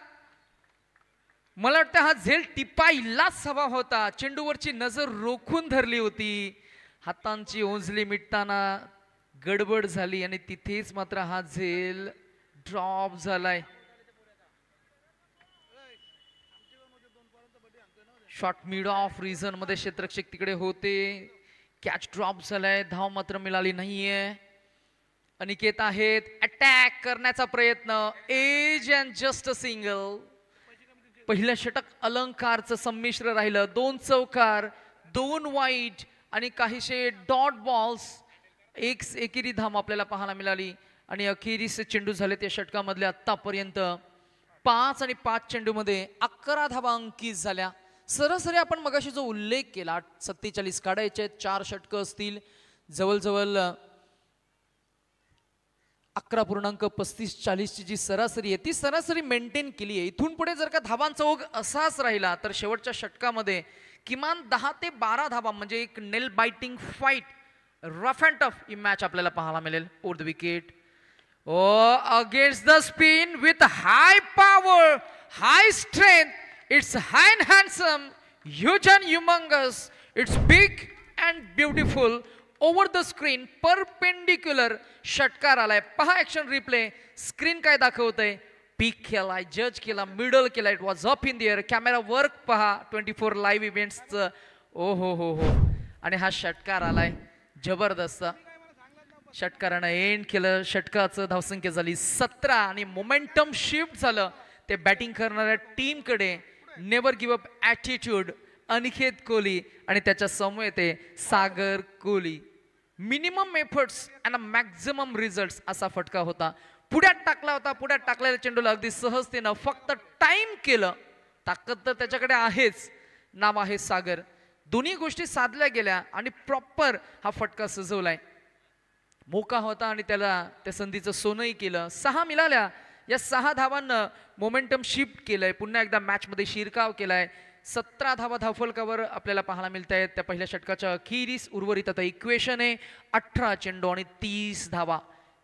मला वाटतं हा झेल टिपाईलाच हवा होता. चेंडूवरची नजर रोखून धरली होती, हातांची ओंजली मिटताना गडबड झाली आणि तिथेच मात्र हा झेल ड्रॉप झालाय. शॉट मिड ऑफ रिझन मध्ये क्षेत्ररक्षक तिकडे होते, कॅच ड्रॉप झालाय, धाव मात्र मिळाली नाहीये. अनिकेत आहेत, अटॅक करण्याचा प्रयत्न, edge and just a single. पहिलं षटक अलंकारचं संमिश्र राहिलं, 2 चौकार, 2 वाईट आणि काहीशे डॉट बॉल्स. एकेरी धाम आपल्याला पाहायला मिळाली आणि अखेरीस चेंडू झाले त्या षटकामधले आतापर्यंत 5 आणि 5 चेंडूमध्ये 11 धावा अंकित झाल्या. सरासरी आपण मगाशी जो उल्लेख केला 47 काढायचे, 4 षटकं असतील, जवळजवळ 11.35-40 ची जी सरासरी आहे ती सरासरी मेंटेन केली आहे. इथून पुढे जर का धावांचा ओघ असाच राहिला तर शेवटच्या षटकामध्ये किमान 10 ते 12 धावा म्हणजे एक nail biting fight, rough and tough ही मॅच आपल्याला पाहायला मिळेल. Over the wicket, against the spin with high power, high strength, it's high and handsome, huge and humungous, it's big and beautiful. Over the screen perpendicular षटकार आलाय. पहा action replay, screen काय दाखवतंय, पीक केलाय, जज केला, मिडल केला, it was up in the air. Camera work पहा 24 live इव्हेंट्सचं. ओ हो. आणि हा षटकार आलाय जबरदस्त. षटकारानं एंड केलं, षटकाचं धावसंख्या झाली 17 आणि मोमेंटम शिफ्ट झालं ते बॅटिंग करणाऱ्या टीमकडे. Never give up attitude, Aniket Kohli आणि त्याच्या समोर येते Sagar Kohli. Minimum efforts and maximum results असा फटका होता. पुढ्यात टाकला होता, पुढ्यात टाकलेल्या चेंडूला अगदी सहजतेनं फक्त टाइम केलं. ताकद तर त्याच्याकडे आहेच, नाव आहे सागर. दोन्ही गोष्टी साधल्या गेल्या आणि प्रॉपर हा फटका सजवलाय. मोका होता आणि त्याला त्या संधीचं सोनंही केलं. 6 मिळाल्या, या 6 धावांना मोमेंटम शिफ्ट केलंय, पुन्हा एकदा मॅच मध्ये शिरकाव केलाय. 17 धावा धावफलकावर आपल्याला पाहायला मिळत आहेत त्या पहिल्या षटकाच्या अखेरीस. उर्वरित आता इक्वेशन आहे 18 चेंडू आणि 30 धावा.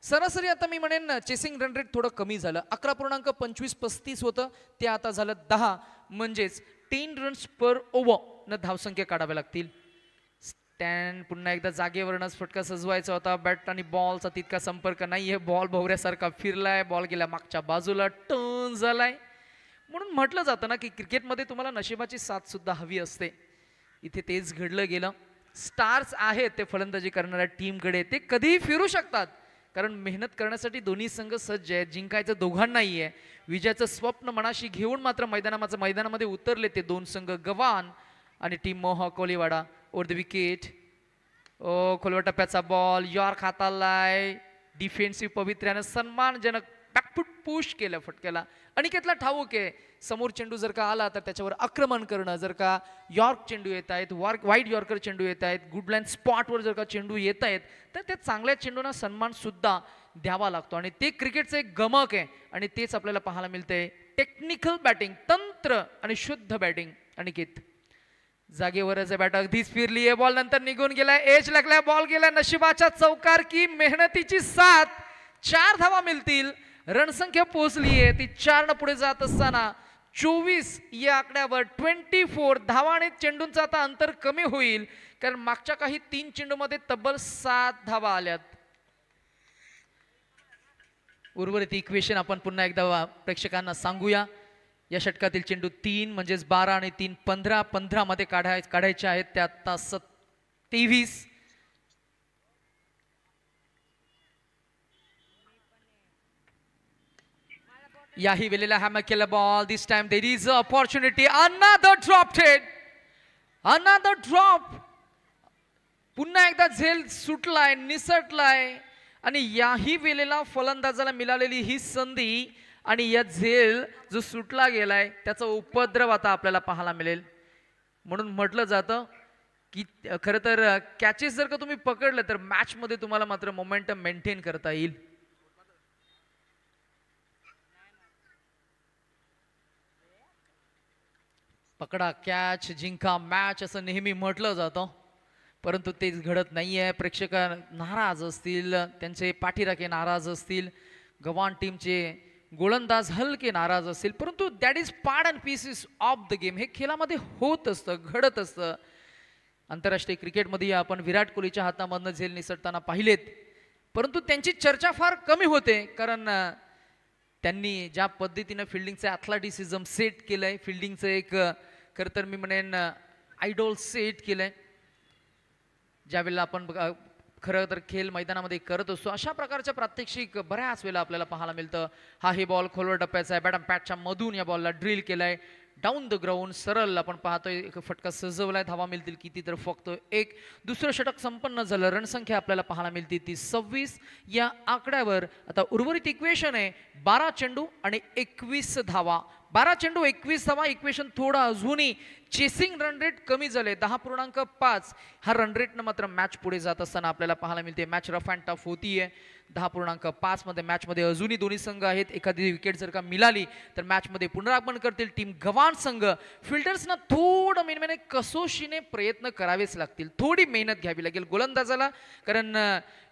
सरासरी आता मी म्हणेन चेसिंग रन रेट थोडं कमी झालं, 11.25-35 होतं, ते आता झालं 10, म्हणजेच 10 रन्स पर ओव्हर न धावसंख्या काढाव्या लागतील. स्टँड पुन्हा एकदा जागेवरच फटका सजवायचा होता. बॅट आणि बॉलचा तितका संपर्क नाहीये, बॉल भोवऱ्यासारखा फिरलाय, बॉल गेला मागच्या बाजूला, टर्न झालाय. म्हणून म्हटलं जातं ना की क्रिकेटमध्ये तुम्हाला नशिबाची साथ सुद्धा हवी असते. इथे तेच घडलं गेलं. स्टार्स आहेत ते फलंदाजी करणाऱ्या टीमकडे, ते कधीही फिरू शकतात कारण मेहनत करण्यासाठी दोन्ही संघ सज्ज आहेत. जिंकायचं दोघांनाही आहे. विजयाचं स्वप्न मनाशी घेऊन मात्र मैदानामध्ये उतरले ते 2 संघ, गवान आणि टीम मोहा कोलीवाडा. ओव्हर द विकेट, खोलवा टप्प्याचा बॉल, यॉर्क हातालाय, डिफेन्सिव्ह पवित्र्यानं सन्मानजनक बॅकफूट पुश केलं फटक्याला. अनिकेतला ठाऊक आहे समोर चेंडू जर का आला तर त्याच्यावर आक्रमण करणं, जर का यॉर्क चेंडू येत आहेत, वाईट यॉर्कर चेंडू येत आहेत, गुडलँड स्पॉटवर जर का चेंडू येत आहेत तर त्या चांगल्या चेंडूंना सन्मान सुद्धा द्यावा लागतो. आणि ते क्रिकेटचं एक गमक आहे आणि तेच आपल्याला पाहायला मिळतंय. टेक्निकल बॅटिंग, तंत्र आणि शुद्ध बॅटिंग. अनिकेत जागेवरच बॅट अगदीच फिरली आहे, बॉल नंतर निघून गेलाय, एज लागलाय, बॉल गेला नशिबाच्या चौकार की मेहनतीची साथ. 4 धावा मिळतील, रणसंख्या पोहोचली आहे ती 4 न पुढे जात असताना 24 या आकड्यावर 24 धावा. आणि चेंडूंचा आता अंतर कमी होईल कारण मागच्या काही 3 चेंडूमध्ये तब्बल 7 धावा आल्यात. उर्वरित इक्वेशन आपण पुन्हा एकदा प्रेक्षकांना सांगूया. या षटकातील चेंडू 3 म्हणजेच 12 आणि 3 15, 15 मध्ये काढायचे आहेत ते आता 23. याही वेळेला हॅमर केला ball. This time there is a opportunity. Another drop head, another drop. पुन्हा एकदा झेल सुटलाय, निसटलाय आणि याही वेळेला फलंदाजाला मिळालेली ही संधी आणि या झेल जो सुटला गेलाय त्याचा उपद्रव आता आपल्याला पाहायला मिळेल. म्हणून म्हटलं जातं की खरं तर कॅचेस जर का तुम्ही पकडले तर मॅच मध्ये तुम्हाला मात्र मोमेंटम मेंटेन करता येईल. पकडा कॅच, जिंका मॅच असं नेहमी म्हटलं जातं, परंतु तेच घडत नाहीये. प्रेक्षक नाराज असतील, त्यांचे पाठीराखे नाराज असतील, गव्हाण टीमचे गोलंदाज हलके नाराज असतील, परंतु that is part and pieces of the game. हे खेळामध्ये होत असतं, घडत असतं. आंतरराष्ट्रीय क्रिकेटमध्ये आपण विराट कोहलीच्या हातामधनं झेल निसटताना पाहिलेत, परंतु त्यांची चर्चा फार कमी होते कारण त्यांनी ज्या पद्धतीनं फिल्डिंगचं ॲथलेटिसिझम सेट केलंय, फिल्डिंगचं एक खरं तर मी म्हणेन आयडॉल सेट केलंय. ज्यावेळेला आपण खरं तर खेळ मैदानामध्ये करत असतो अशा प्रकारच्या प्रात्यक्षिक बऱ्याच वेळेला आपल्याला पाहायला मिळतं. हा हे बॉल खोलवर टप्प्याचा आहे, बॅटम पॅटच्या मधून या बॉलला ड्रिल केलाय डाऊन द ग्राउंड. सरळ आपण पाहतोय एक फटका सजवलाय. धावा मिळतील किती तर फक्त 1. दुसरं षटक संपन्न झालं. रणसंख्या आपल्याला पाहायला मिळते ती 26 या आकड्यावर. आता उर्वरित इक्वेशन आहे 12 चेंडू आणि 21 धावा. 12 चेंडू 21 धावा. इक्वेशन थोडा अजूनही चेसिंग रन रेट कमी झाले 10.5. हा रन रेटनं मात्र मॅच पुढे जात असताना आपल्याला पाहायला मिळते. मॅच रफ अँड टफ होतीये. 10.5 मध्ये मॅचमध्ये अजूनही दोन्ही संघ आहेत. एखादी विकेट जर का मिळाली तर मॅचमध्ये पुनरागमन करतील टीम गव्हाण संघ. फिल्डर्सना थोडं मेन कसोशीने प्रयत्न करावेच लागतील, थोडी मेहनत घ्यावी लागेल गोलंदाजाला, कारण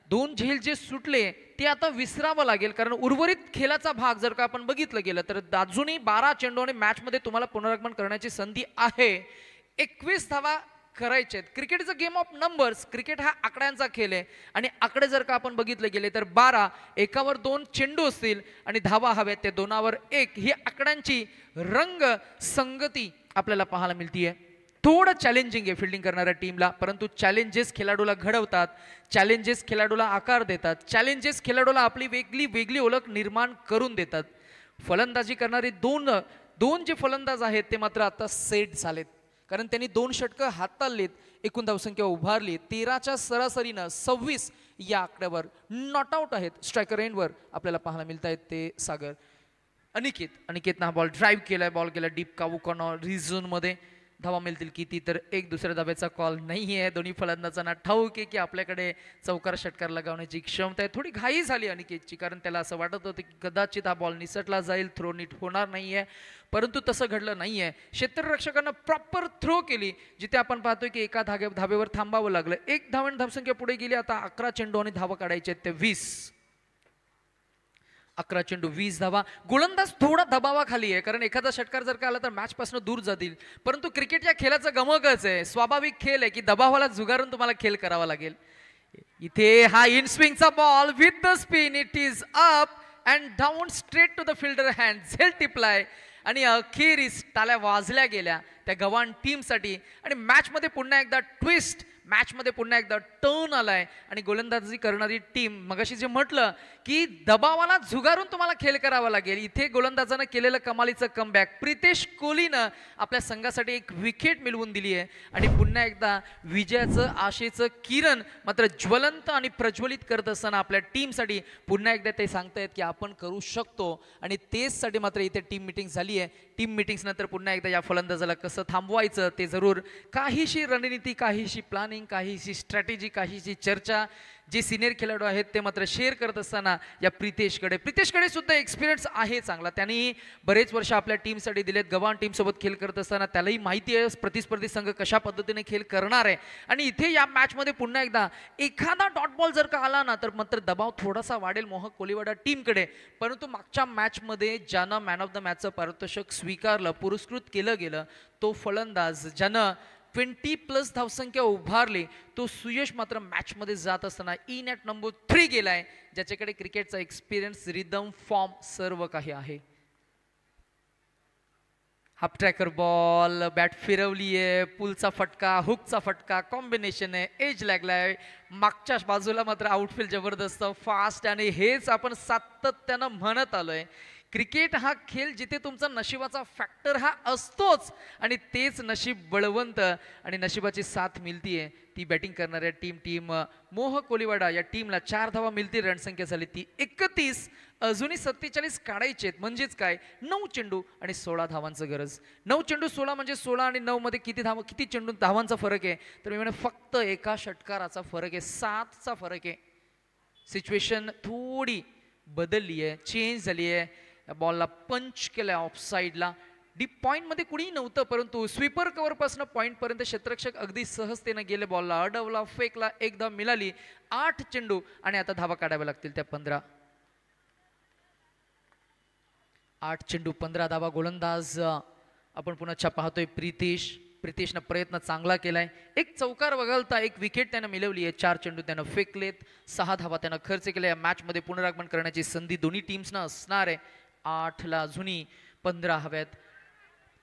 2 झेल जे सुटले ते आता विसरावं लागेल. कारण उर्वरित खेळाचा भाग जर का आपण बघितलं गेलं तर अजूनही 12 चेंडू आणि मॅचमध्ये तुम्हाला पुनरागमन करण्याची संधी आहे. 21 धावा करायचे आहेत. Cricket is a game of numbers. Cricket हा आकड्यांचा खेळ आहे आणि आकडे जर का आपण बघितले गेले तर 12, एकावर 2 चेंडू असतील आणि धावा हव्यात ते 2वर 1. ही आकड्यांची रंग संगती आपल्याला पाहायला मिळतीये. थोडं चॅलेंजिंग आहे फिल्डिंग करणाऱ्या टीमला, परंतु चॅलेंजेस खेळाडूला घडवतात, चॅलेंजेस खेळाडूला आकार देतात, चॅलेंजेस खेळाडूला आपली वेगळी ओळख निर्माण करून देतात. फलंदाजी करणारे दोन जे फलंदाज आहेत ते मात्र आता सेट झालेत, कारण त्यांनी 2 षटकं हाताळलीत, एकूण धावसंख्या उभारली 13च्या सरासरीनं 26 या आकड्यावर नॉट आउट आहेत. स्ट्रायकर एंडवर आपल्याला पाहायला मिळत आहेत ते सागर. अनिकेतनं हा बॉल ड्राईव्ह केलाय, बॉल गेला डीप कावू कॉर्नर रिझन मध्ये. धावा मिळतील किती तर 1. दुसऱ्या धाब्याचा कॉल नाहीये. दोन्ही फलंदाजांना ठाऊक आहे की आपल्याकडे चौकार षटकार लगावण्याची क्षमता आहे. थोडी घाई झाली अनिकेतची, कारण त्याला असं वाटत होतं की कदाचित हा बॉल निसटला जाईल, थ्रो नीट होणार नाहीये, परंतु तसं घडलं नाहीये. क्षेत्ररक्षकांना प्रॉपर थ्रो केली, जिथे आपण पाहतोय की एका धाब्यावर थांबावं लागलं. 1 धावसंख्या पुढे गेली. आता 11 चेंडू आणि धावा काढायचे आहेत ते 20. 11 चेंडू 20 धावा. गोलंदाज थोडा दबावाखाली आहे, कारण एखादा षटकार जर का आला तर मॅच पासून दूर जातील, परंतु क्रिकेटच्या खेळाचं गमकच आहे, स्वाभाविक खेळ आहे की दबावाला झुगारून तुम्हाला खेळ करावा लागेल. इथे हा इन स्विंगचा ball with the spin, it is up and down straight to the fielder hand. झेल टिपलाय आणि अखेरीस टाळ्या वाजल्या गेल्या. त्या गव्हाण टीमसाठी. आणि मॅचमध्ये पुन्हा एकदा ट्विस्ट, मॅचमध्ये पुन्हा एकदा टर्न आलाय आणि गोलंदाजी करणारी टीम, मगाशी जे म्हटलं की दबावाला झुगारून तुम्हाला खेळ करावा लागेल, इथे गोलंदाजानं केलेलं कमालीचं कमबॅक. प्रितेश कोहलीनं आपल्या संघासाठी एक विकेट मिळवून दिली आहे आणि पुन्हा एकदा विजयाचं आशेचं किरण मात्र ज्वलंत आणि प्रज्वलित करत असताना आपल्या टीमसाठी पुन्हा एकदा ते सांगतायत की आपण करू शकतो. आणि तेचसाठी मात्र इथे टीम मिटिंग झाली आहे. टीम मिटिंग्स नंतर पुन्हा एकदा या फलंदाजाला कसं थांबवायचं ते जरूर, काहीशी रणनीती, काहीशी प्लॅनिंग, काहीशी स्ट्रॅटेजी, काहीशी चर्चा जे सिनियर खेळाडू आहेत ते मात्र शेअर करत असताना या प्रितेशकडे सुद्धा एक्सपिरियन्स आहे चांगला. त्यांनी बरेच वर्ष आपल्या टीमसाठी दिलेत. गव्हाण टीमसोबत खेळ करत असताना त्यालाही माहिती आहे प्रतिस्पर्धी संघ कशा पद्धतीने खेळ करणार आहे. आणि इथे या मॅचमध्ये पुन्हा एकदा एखादा डॉट बॉल जर का आला ना तर मात्र दबाव थोडासा वाढेल मोहक कोलिवाडा टीमकडे. परंतु मागच्या मॅचमध्ये ज्यानं मॅन ऑफ द मॅचचं पारितोषिक स्वीकारलं, पुरस्कृत केलं गेलं, तो फलंदाज ज्यानं 20+ धावसंख्या उभारली, तो सुयश मात्र मॅचमध्ये जात असताना इन ॲट नंबर 3 गेलाय, ज्याच्याकडे क्रिकेटचा एक्सपिरियन्स, रिदम, फॉर्म सर्व काही आहे. हाफ ट्रॅकर बॉल, बॅट फिरवली आहे, पुलचा फटका, हुकचा फटका, कॉम्बिनेशन आहे, एज लागलाय, मागच्या बाजूला मात्र आउटफील्ड जबरदस्त फास्ट. आणि हेच आपण सातत्यानं म्हणत आलोय, क्रिकेट हा खेळ जिथे तुमचा नशिबाचा फॅक्टर हा असतोच आणि तेच नशीब बळवंत आणि नशिबाची साथ मिळतीये ती बॅटिंग करणाऱ्या टीम मोह कोलिवाडा या टीमला 4 धावा मिळतील. रणसंख्या झाली ती 31, अजूनही 47 काढायचे आहेत. म्हणजेच काय, 9 चेंडू आणि 16 धावांचं गरज. 9 चेंडू 16 म्हणजे 16 आणि 9 मध्ये किती चेंडू धावांचा फरक आहे तर मी म्हणेन फक्त एका षटकाराचा फरक आहे, 7चा फरक आहे. सिच्युएशन थोडी बदलली आहे, चेंज झाली आहे. बॉलला पंच केलाय ऑफ साईडला, डीप पॉईंटमध्ये कुणीही नव्हतं, परंतु स्वीपर कव्हरपासून पॉईंटपर्यंत क्षेत्ररक्षक अगदी सहजतेनं गेले. बॉलला अडवला, फेकला, एक धाव मिळाली. 8 चेंडू आणि आता धावा काढाव्या लागतील त्या 15. 8 चेंडू 15 धावा. गोलंदाज आपण पुन्हा पाहतोय प्रितेशनं प्रयत्न चांगला केलाय. एक चौकार वगळता एक विकेट त्यानं मिळवली आहे. 4 चेंडू त्यानं फेकलेत, 6 धावा त्यानं खर्च केल्या. मॅचमध्ये पुनरागमन करण्याची संधी दोन्ही टीम्सना असणार आहे. 8ला अजूनही 15 हव्यात.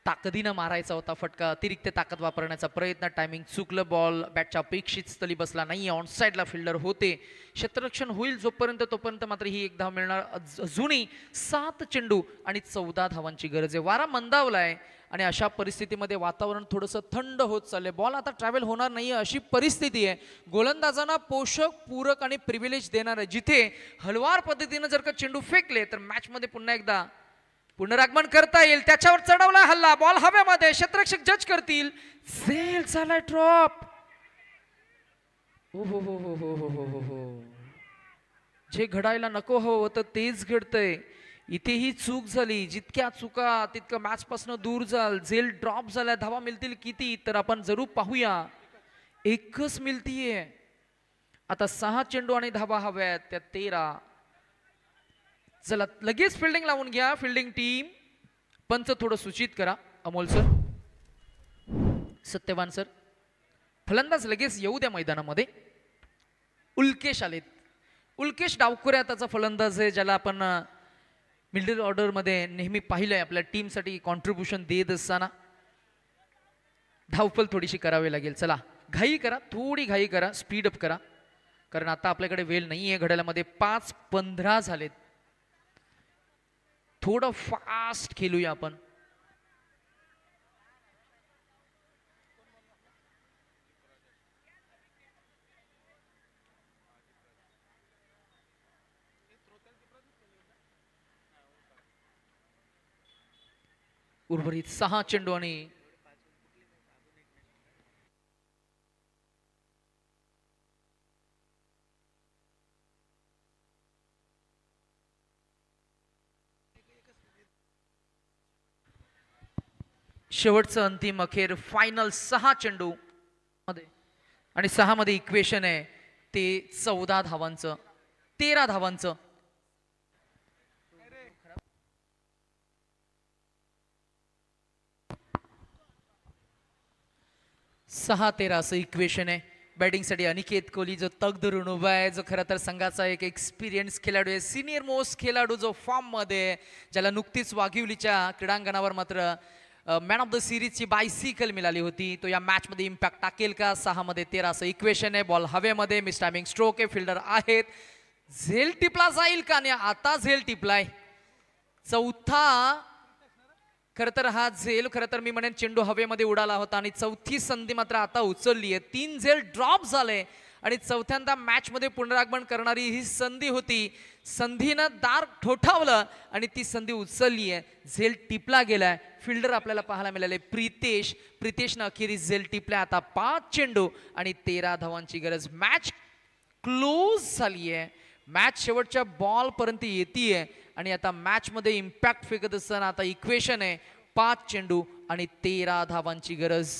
ताकदीनं मारायचा होता फटका, अतिरिक्त ताकद वापरण्याचा प्रयत्न, टायमिंग चुकलं. बॉल बॅटच्या अपेक्षित स्थली बसला नाही. ऑन साईडला फिल्डर होते, क्षेत्ररक्षण होईल तोपर्यंत मात्र ही एक धाव मिळणार. अजूनही 7 चेंडू आणि 14 धावांची गरज आहे. वारा मंदावलाय आणि अशा परिस्थितीमध्ये वातावरण थोडंसं थंड होत चाललंय. बॉल आता ट्रॅव्हल होणार नाही अशी परिस्थिती आहे. गोलंदाजांना पोषक, पूरक आणि प्रिव्हिलेज देणार आहे. जिथे हलवार पद्धतीनं जर का चेंडू फेकले तर मॅचमध्ये पुन्हा एकदा पुनरागमन करता येईल. त्याच्यावर चढवला हल्ला, बॉल हवेमध्ये, क्षेत्ररक्षक जज करतील. झेल झालाय ड्रॉप. हो हो हो हो हो हो हो हो, जे घडायला नको हवं होतं तेच घडतंय. इथेही चूक झाली. जितक्या चुका तितकं मॅच पासून दूर जाल. झेल ड्रॉप झाला. धावा मिळतील किती तर आपण जरूर पाहूया. एकच मिळतीये. आता 6 चेंडू आणि धावा हव्यात त्या 13. चला लगेच फिल्डिंग लावून घ्या फिल्डिंग टीम. पंच थोडं सूचित करा. अमोल सर, सत्यवान सर, फलंदाज लगेच येऊ द्या मैदानामध्ये. उल्केश आलेत. उल्केश डावखुऱ्या त्याचा फलंदाज आहे, ज्याला आपण मिडल ऑर्डर मध्ये नेहमी पाहिलंय आपल्या टीमसाठी कॉन्ट्रीब्युशन देत असताना. धावपल थोडीशी करावी लागेल. चला घाई करा, थोडी घाई करा, स्पीड अप करा, कारण आता आपल्याकडे वेळ नाहीये घड्याळामध्ये. 5:15 झालेत. थोडं फास्ट खेळूया आपण. उर्वरित 6 चेंडू आणि शेवटचं अंतिम अखेर फायनल 6 चेंडू मध्ये आणि 6 मध्ये इक्वेशन आहे ते 14 धावांचं, 13 धावांचं. सहा 13 असं इक्वेशन आहे. बॅटिंगसाठी अनिकेत कोहली जो तग धरून उभा आहे, जो खरं तर संघाचा एक एक्सपिरियन्स खेळाडू आहे, सिनियर मोस्ट खेळाडू जो फॉर्म मध्ये, ज्याला नुकतीच वाघिवलीच्या क्रीडांगणावर मात्र मॅन ऑफ द सिरीजची बायसिकल मिळाली होती. तो या मॅचमध्ये इम्पॅक्ट टाकेल का? 6 मध्ये 13 असं इक्वेशन आहे. बॉल हवेमध्ये, मिस टायमिंग स्ट्रोक आहे, फिल्डर आहेत. झेल टिपला जाईल का? नाही, आता झेल टिपलाय. चौथा खरं तर हा झेल खरं तर मी म्हणेन चेंडू हवेमध्ये उडाला होता आणि चौथी संधी मात्र आता उचलली आहे. 3 झेल ड्रॉप झाले आणि चौथ्यांदा मॅच मध्ये पुनरागमन करणारी ही संधी होती. संधीनं दार ठोठावलं आणि ती संधी उचलली आहे. झेल टिपला गेलाय. फिल्डर आपल्याला पाहायला मिळाले प्रितेशनं अखेरीस झेल टिपल्या. आता 5 चेंडू आणि 13 धावांची गरज. मॅच क्लोज झाली आहे. मॅच शेवटच्या बॉल पर्यंत येतीये आणि आता मॅच मध्ये इम्पॅक्ट फेकत असताना आता इक्वेशन आहे 5 चेंडू आणि 13 धावांची गरज.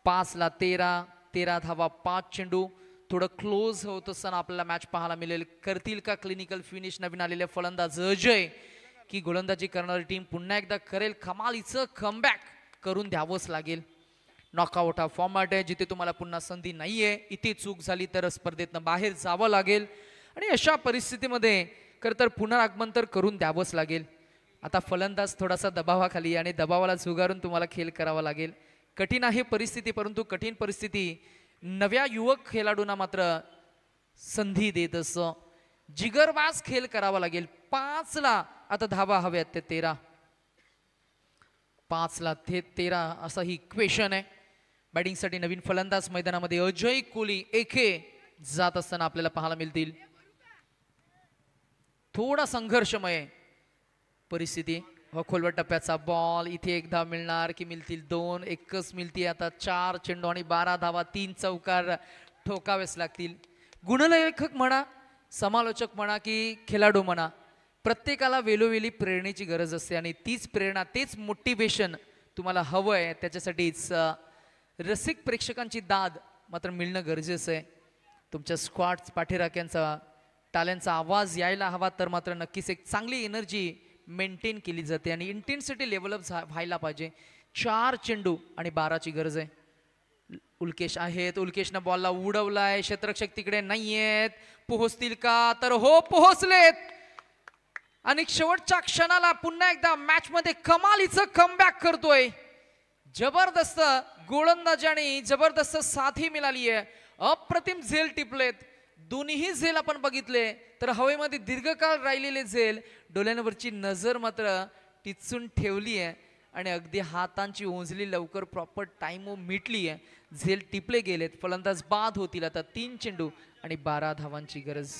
5 ला 13 धावा, 5 चेंडू. थोडं क्लोज होत असताना आपल्याला मॅच पाहायला मिळेल. करतील का क्लिनिकल फिनिश नवीन आलेले फलंदाज अजय, की गोलंदाजी करणारी टीम पुन्हा एकदा करेल कमालीचं कमबॅक? करून द्यावंच लागेल. नॉकआउट हा फॉर्मॅट आहे जिथे तुम्हाला पुन्हा संधी नाहीये. इथे चूक झाली तर स्पर्धेतनं बाहेर जावं लागेल आणि अशा परिस्थितीमध्ये खरं तर पुनरागमन तर करून द्यावंच लागेल. आता फलंदाज थोडासा दबावाखाली आणि दबावाला झुगारून तुम्हाला खेळ करावा लागेल. कठीण आहे परिस्थिती, परंतु कठीण परिस्थिती नव्या युवक खेळाडूंना मात्र संधी देत असं. जिगरबाज खेळ करावा लागेल. 5 ला आता धावा हव्यात ते 13. 5 ला 13 असं ही इक्वेशन आहे. बॅटिंगसाठी नवीन फलंदाज मैदानामध्ये अजय कोहली एके जात असताना आपल्याला पाहायला मिळतील. थोडा संघर्षमय परिस्थिती. खोलवर टप्प्याचा बॉल. इथे 1 धाव मिळणार की मिळतील 2? एकच मिळते. आता 4 चेंडू आणि 12 धावा. 3 चौकार ठोकावेच लागतील. गुणलेखक म्हणा, समालोचक म्हणा की खेळाडू म्हणा, प्रत्येकाला वेळोवेळी प्रेरणेची गरज असते आणि तीच प्रेरणा, तेच मोटिवेशन तुम्हाला हवं आहे. त्याच्यासाठीच रसिक प्रेक्षकांची दाद मात्र मिळणं गरजेचं आहे. तुमच्या स्क्वॉड्स पाठीराख्यांचा टाल्यांचा आवाज यायला हवा तर मात्र नक्कीच एक चांगली एनर्जी मेंटेन केली जाते आणि इंटेन्सिटी लेवलअप व्हायला पाहिजे. 4 चेंडू आणि 12ची गरज आहे. उल्केश आहेत. उल्केशनं बॉलला उडवलाय. क्षेत्ररक्षक तिकडे नाहीयेत. पोहोचतील का? तर हो, पोहोचलेत आणि शेवटच्या क्षणाला पुन्हा एकदा मॅच मध्ये कमालीचं कमबॅक करतोय. जबरदस्त गोलंदाजाने जबरदस्त साथी मिळाली आहे. अप्रतिम झेल टिपलेत. दोन्ही झेल आपण बघितले तर हवेमध्ये दीर्घकाळ राहिलेले झेल. डोळ्यांवरची नजर मात्र टिचून ठेवली आहे आणि अगदी हातांची ओंजली लवकर प्रॉपर टाइम मिटली आहे. झेल टिपले गेलेत. फलंदाज बाद होतील. आता 3 चेंडू आणि 12 धावांची गरज.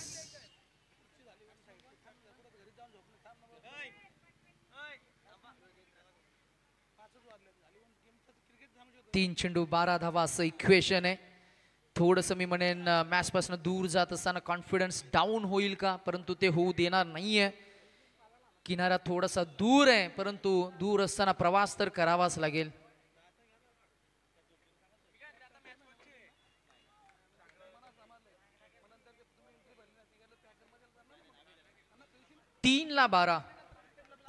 3 चेंडू 12 धावा असं इक्वेशन आहे. थोडंसं मी म्हणेन मॅच पासून दूर जात असताना कॉन्फिडन्स डाऊन होईल का? परंतु ते होऊ देणार नाहीये. किनारा थोडासा दूर आहे, परंतु दूर असताना प्रवास तर करावाच लागेल. तीन ला 12.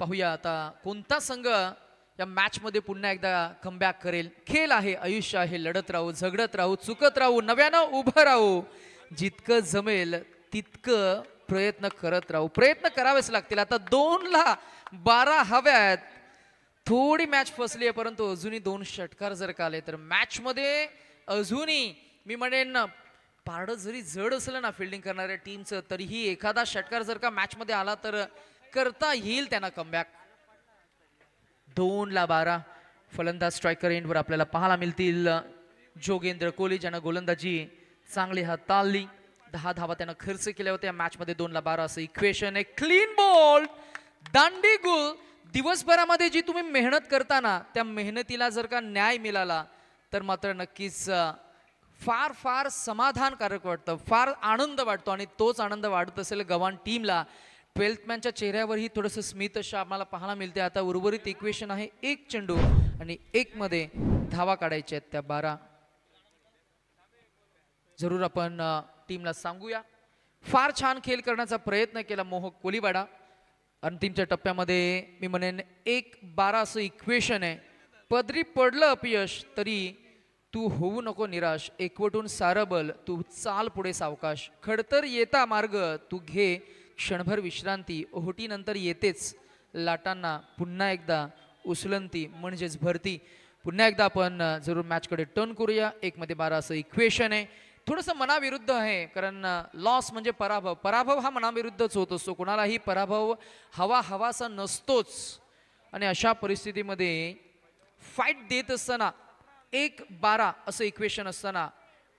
पाहूया आता कोणता संघ या मॅच मध्ये पुन्हा एकदा कमबॅक करेल. खेळ आहे, आयुष्य आहे, लढत राहू, झगडत राहू, चुकत राहू, नव्यानं उभं राहू. जितकं जमेल तितकं प्रयत्न करत राहू. प्रयत्न करावेच लागतील. आता 2 ला 12 हव्यात. थोडी मॅच फसली आहे, परंतु अजूनही 2 षटकार जर का आले तर मॅच मध्ये अजूनही मी म्हणेन पारडं जरी जड असलं ना फिल्डिंग करणाऱ्या टीमचं, तरीही एखादा षटकार जर का मॅच मध्ये आला तर करता येईल त्यांना कमबॅक. 2 ला 12 फलंदाज स्ट्रायकर एंडवर आपल्याला पाहायला मिळतील. जोगेंद्र कोहली ज्यानं गोलंदाजी चांगली हाताळली. 10 धावा त्यानं खर्च केल्या होत्या मॅच मध्ये. 2 ला 12 असं इक्वेशन आहे. क्लीन बॉल, दांडी गुल. दिवसभरामध्ये जी तुम्ही मेहनत करताना त्या मेहनतीला जर का न्याय मिळाला तर मात्र नक्कीच फार फार समाधानकारक वाटतं, फार आनंद वाटतो आणि तोच आनंद वाढत असेल गव्हाण टीमला. 12th मॅनच्या चेहऱ्यावरही थोडंसं स्मित अशा आम्हाला पाहायला मिळते. आता उर्वरित इक्वेशन आहे 1 चेंडू आणि 1 मध्ये धावा काढायच्या आहेत त्या 12. जरूर आपण टीमला सांगूया, फार छान खेळ करण्याचा प्रयत्न केला मोहक कोलीवाडा. अंतिमच्या टप्प्यामध्ये मी म्हणेन 1-12 असं इक्वेशन आहे. पदरी पडलं अपयश तरी तू होऊ नको निराश. एकवटून सारं बल, तू चाल पुढे सावकाश. खडतर येता मार्ग, तू घे क्षणभर विश्रांती. ओहोटीनंतर येतेच लाटांना पुन्हा एकदा उसलंती म्हणजेच भरती. पुन्हा एकदा आपण जरूर मॅचकडे टर्न करूया. 1 मध्ये 12 असं इक्वेशन आहे. थोडंसं मनाविरुद्ध आहे, कारण लॉस म्हणजे पराभव. पराभव हा मनाविरुद्धच होत असतो. कोणालाही पराभव हवासा नसतोच. आणि अशा परिस्थितीमध्ये फाईट देत असताना 1-12 असं इक्वेशन असताना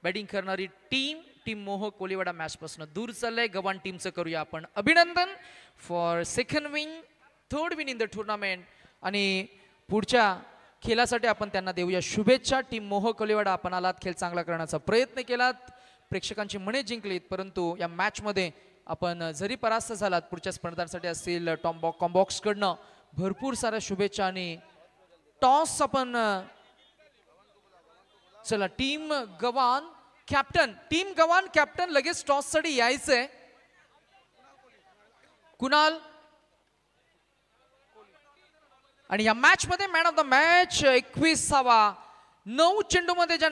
बॅटिंग करणारी टीम मोह कोलिवाडा मॅचपासून दूर चाललंय. गव्हाण टीमचं करूया आपण अभिनंदन for second win, third win in the tournament. आणि पुढच्या खेळासाठी आपण त्यांना देऊया शुभेच्छा. टीम मोह कोलिवाडा, आपण आलात, खेळ चांगला करण्याचा प्रयत्न केलात, प्रेक्षकांची मने जिंकलीत, परंतु या मॅचमध्ये आपण जरी परास्त झालात, पुढच्या स्पर्धांसाठी असतील कॉम्बॉक्स कडनं भरपूर साऱ्या शुभेच्छा. आणि टॉस आपण चला टीम गव्हाण कॅप्टन लगेच टॉस साठी यायचंय. कुणाल. आणि या मॅच मध्ये मॅन ऑफ द मॅच 21वा 9 चेंडूमध्ये